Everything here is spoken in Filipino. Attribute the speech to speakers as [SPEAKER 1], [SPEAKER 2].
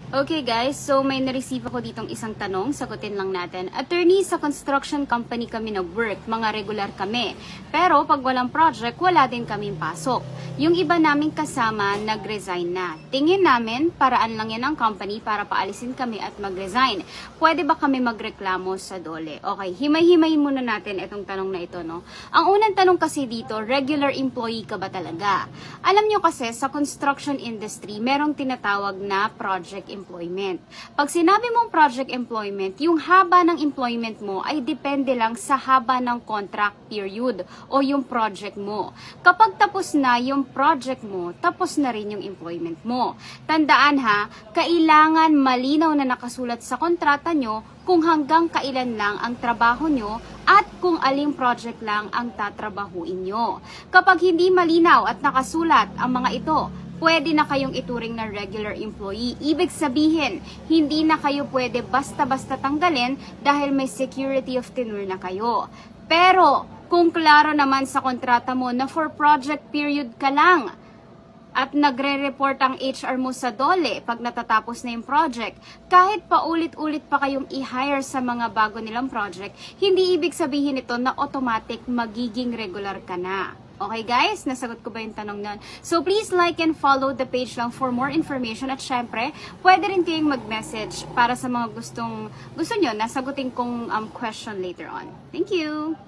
[SPEAKER 1] Okay guys, so may na-receive ako ditong isang tanong, sagutin lang natin. Attorney, sa construction company kami nag-work, mga regular kami. Pero pag walang project, wala din kaming pasok. Yung iba naming kasama, nag-resign na. Tingin namin, paraan lang yan ng company para paalisin kami at mag-resign. Pwede ba kami magreklamo sa DOLE? Okay, himay-himayin muna natin itong tanong na ito, no? Ang unang tanong kasi dito, regular employee ka ba talaga? Alam nyo kasi, sa construction industry, merong tinatawag na project employment. Pag sinabi mong project employment, yung haba ng employment mo ay depende lang sa haba ng contract period o yung project mo. Kapag tapos na yung project mo, tapos na rin yung employment mo. Tandaan ha, kailangan malinaw na nakasulat sa kontrata nyo kung hanggang kailan lang ang trabaho nyo at kung aling project lang ang tatrabahuin nyo. Kapag hindi malinaw at nakasulat ang mga ito, pwede na kayong ituring na regular employee. Ibig sabihin, hindi na kayo pwede basta-basta tanggalin dahil may security of tenure na kayo. Pero, kung klaro naman sa kontrata mo na for project period ka lang, at nagre-report ang HR mo sa DOLE pag natatapos na yung project, kahit paulit-ulit pa kayong i-hire sa mga bago nilang project, hindi ibig sabihin ito na automatic magiging regular ka na. Okay guys, nasagot ko ba yung tanong nun? So please like and follow the page lang for more information at syempre, pwede rin kayong mag-message para sa mga gusto nyo na sagutin kong question later on. Thank you!